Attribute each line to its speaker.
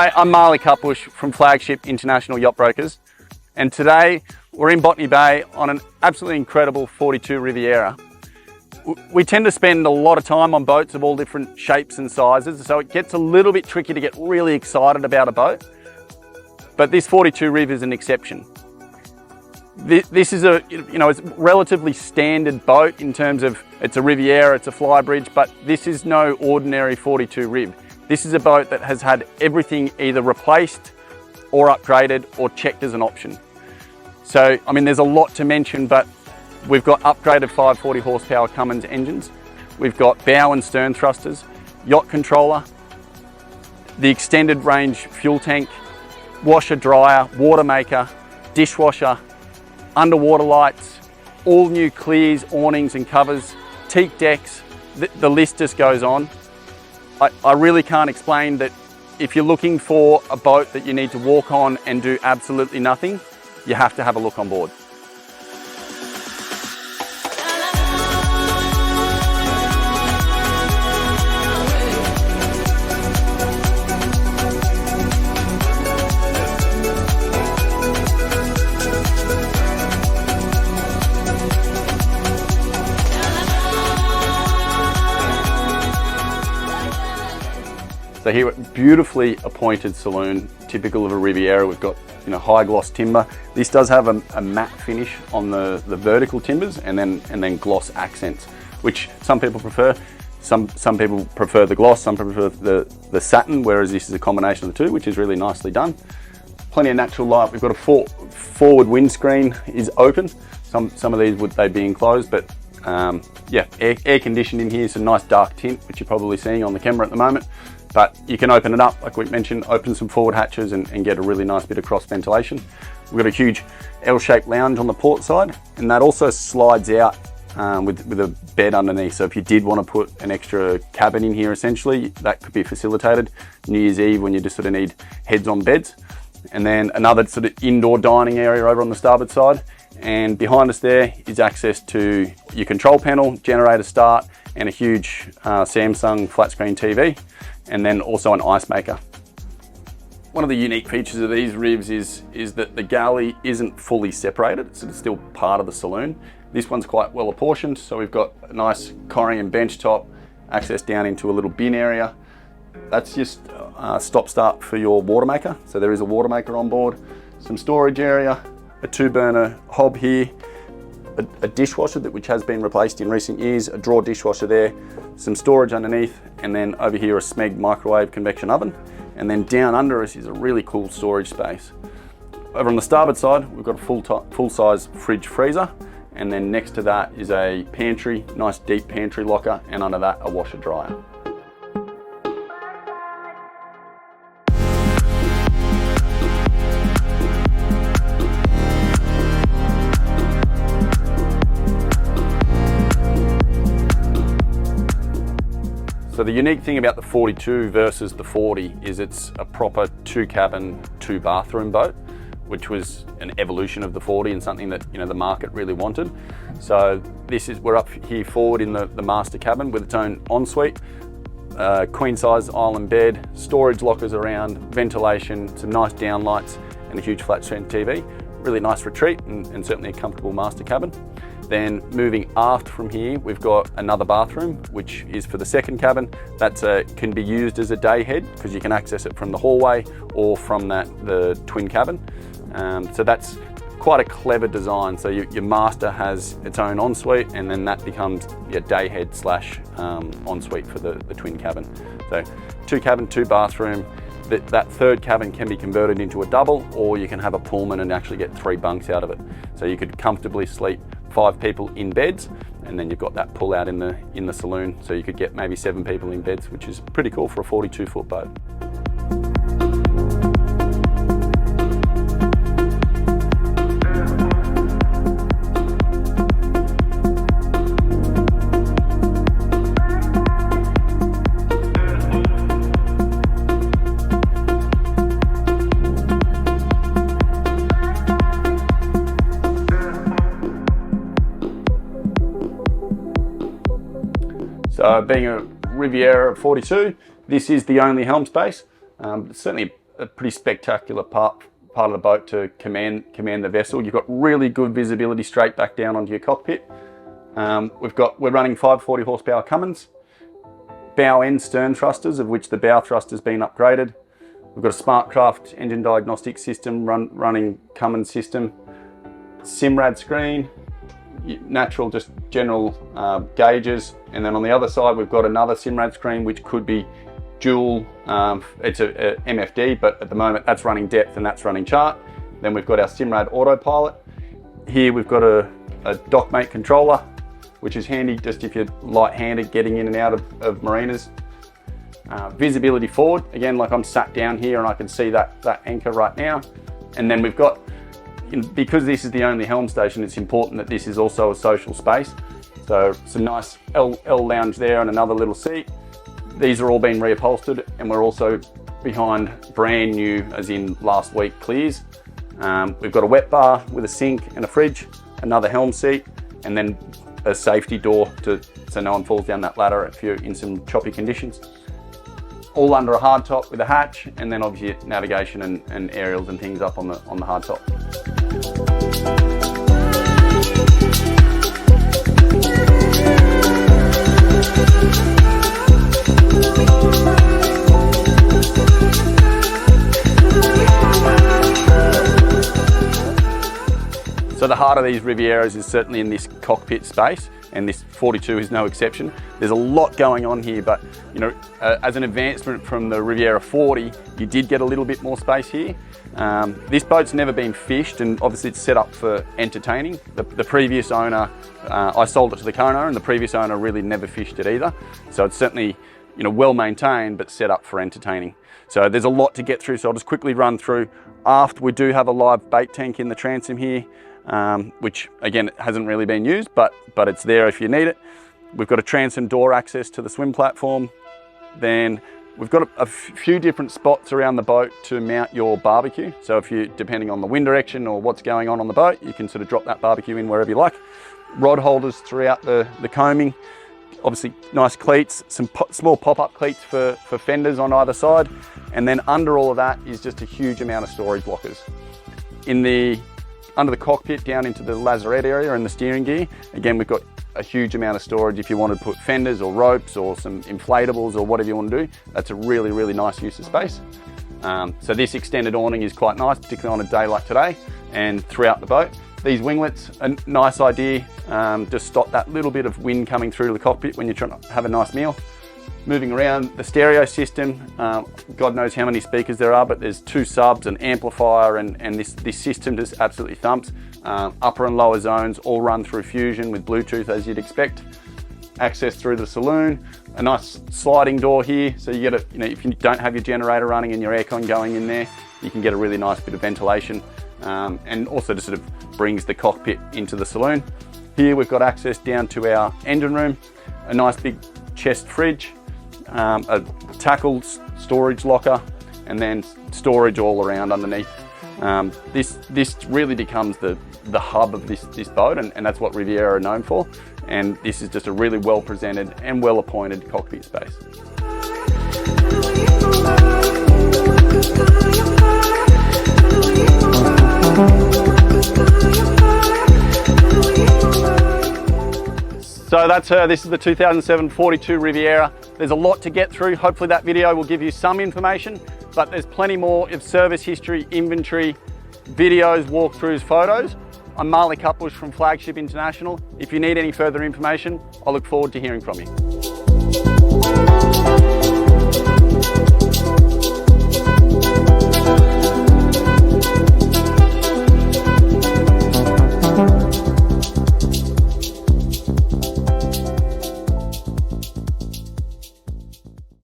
Speaker 1: Hi, I'm Marley Cutbush from Flagship International Yacht Brokers, and today we're in Botany Bay on an absolutely incredible 42 Riviera. We tend to spend a lot of time on boats of all different shapes and sizes, so it gets a little bit tricky to get really excited about a boat, but this 42 Riv is an exception. This is a, it's a relatively standard boat in terms of it's a Riviera, it's a Flybridge, but this is no ordinary 42 Riv. This is a boat that has had everything either replaced or upgraded or checked as an option. So, I mean, there's a lot to mention, but we've got upgraded 540 horsepower Cummins engines. We've got bow and stern thrusters, yacht controller, the extended range fuel tank, washer dryer, watermaker, dishwasher, underwater lights, all new clears, awnings and covers, teak decks, the list just goes on. I really can't explain that. If you're looking for a boat that you need to walk on and do absolutely nothing, you have to have a look on board. So here, beautifully appointed saloon, typical of a Riviera. We've got high gloss timber. This does have a matte finish on the vertical timbers, and then gloss accents, which some people prefer. Some people prefer the gloss, some prefer the satin, whereas this is a combination of the two, which is really nicely done. Plenty of natural light. We've got a forward windscreen is open. Some of these they'd be enclosed, but yeah, air conditioned in here. It's a nice dark tint, which you're probably seeing on the camera at the moment. But you can open it up, like we mentioned, open some forward hatches and get a really nice bit of cross ventilation. We've got a huge L-shaped lounge on the port side, and that also slides out with a bed underneath. So if you did want to put an extra cabin in here, essentially, that could be facilitated. New Year's Eve, when you just sort of need heads on beds. And then another sort of indoor dining area over on the starboard side. And behind us there is access to your control panel, generator start, and a huge Samsung flat screen TV. And then also an ice maker. One of the unique features of these Rivs is that the galley isn't fully separated, so it's still part of the saloon. This one's quite well apportioned, so we've got a nice Corian bench top, access down into a little bin area. That's just stop-start for your watermaker, so there is a watermaker on board, some storage area, a 2-burner hob here, a dishwasher which has been replaced in recent years, a drawer dishwasher there, some storage underneath, and then over here a Smeg microwave convection oven. And then down under us is a really cool storage space. Over on the starboard side, we've got a full-size fridge freezer, and then next to that is a pantry, nice deep pantry locker, and under that a washer dryer. So the unique thing about the 42 versus the 40 is it's a proper 2-cabin, 2-bathroom boat, which was an evolution of the 40 and something that the market really wanted. So we're up here forward in the master cabin with its own ensuite, queen size island bed, storage lockers around, ventilation, some nice downlights, and a huge flat screen TV. Really nice retreat and certainly a comfortable master cabin. Then moving aft from here, we've got another bathroom, which is for the second cabin. That can be used as a day head because you can access it from the hallway or from the twin cabin. So that's quite a clever design. So your master has its own ensuite, and then that becomes your day head / ensuite for the twin cabin. So 2-cabin, 2-bathroom. That third cabin can be converted into a double, or you can have a Pullman and actually get 3 bunks out of it. So you could comfortably sleep 5 people in beds, and then you've got that pull out in the saloon, so you could get maybe 7 people in beds, which is pretty cool for a 42-foot boat. So being a Riviera 42, this is the only helm space. Certainly a pretty spectacular part of the boat to command the vessel. You've got really good visibility straight back down onto your cockpit. We're running 540 horsepower Cummins, bow end stern thrusters, of which the bow thruster has been upgraded. We've got a SmartCraft engine diagnostic system running Cummins system, Simrad screen, natural just general gauges, and then on the other side we've got another Simrad screen which could be dual. It's a MFD, but at the moment that's running depth and that's running chart. Then we've got our Simrad autopilot. Here we've got a Dockmate controller, which is handy just if you're light-handed getting in and out of marinas. Visibility forward, again, like I'm sat down here and I can see that anchor right now. And then we've got, because this is the only helm station, it's important that this is also a social space. So some nice L lounge there and another little seat. These are all been reupholstered, and we're also behind brand new, as in last week, clears. We've got a wet bar with a sink and a fridge, another helm seat, and then a safety door so no one falls down that ladder if you're in some choppy conditions. All under a hardtop with a hatch, and then obviously navigation and aerials and things up on the hardtop. So the heart of these Rivieras is certainly in this cockpit space, and this 42 is no exception. There's a lot going on here, but as an advancement from the Riviera 40, you did get a little bit more space here. This boat's never been fished, and obviously it's set up for entertaining. The previous owner, I sold it to the current owner, and the previous owner really never fished it either. So it's certainly well maintained, but set up for entertaining. So there's a lot to get through, so I'll just quickly run through. Aft, we do have a live bait tank in the transom here, which again hasn't really been used, but it's there if you need it. We've got a transom door access to the swim platform. Then we've got a few different spots around the boat to mount your barbecue. So if you, depending on the wind direction or what's going on the boat, you can sort of drop that barbecue in wherever you like. Rod holders throughout the combing. Obviously nice cleats, some small pop-up cleats for fenders on either side. And then under all of that is just a huge amount of storage lockers. Under the cockpit down into the lazarette area and the steering gear, again, we've got a huge amount of storage if you want to put fenders or ropes or some inflatables or whatever you want to do. That's a really, really nice use of space. So this extended awning is quite nice, particularly on a day like today and throughout the boat. These winglets, a nice idea, just stop that little bit of wind coming through the cockpit when you're trying to have a nice meal. Moving around the stereo system, God knows how many speakers there are, but there's 2 subs, an amplifier, and this system just absolutely thumps. Upper and lower zones all run through Fusion with Bluetooth, as you'd expect. Access through the saloon, a nice sliding door here, so you get if you don't have your generator running and your aircon going in there, you can get a really nice bit of ventilation, and also just sort of brings the cockpit into the saloon. Here we've got access down to our engine room, a nice big chest fridge, a tackle storage locker, and then storage all around underneath. This really becomes the hub of this boat, and that's what Riviera are known for. And this is just a really well presented and well appointed cockpit space. So that's her. This is the 2007 42 Riviera. There's a lot to get through. Hopefully that video will give you some information, but there's plenty more of service history, inventory, videos, walkthroughs, photos. I'm Marley Cutbush from Flagship International. If you need any further information, I look forward to hearing from you.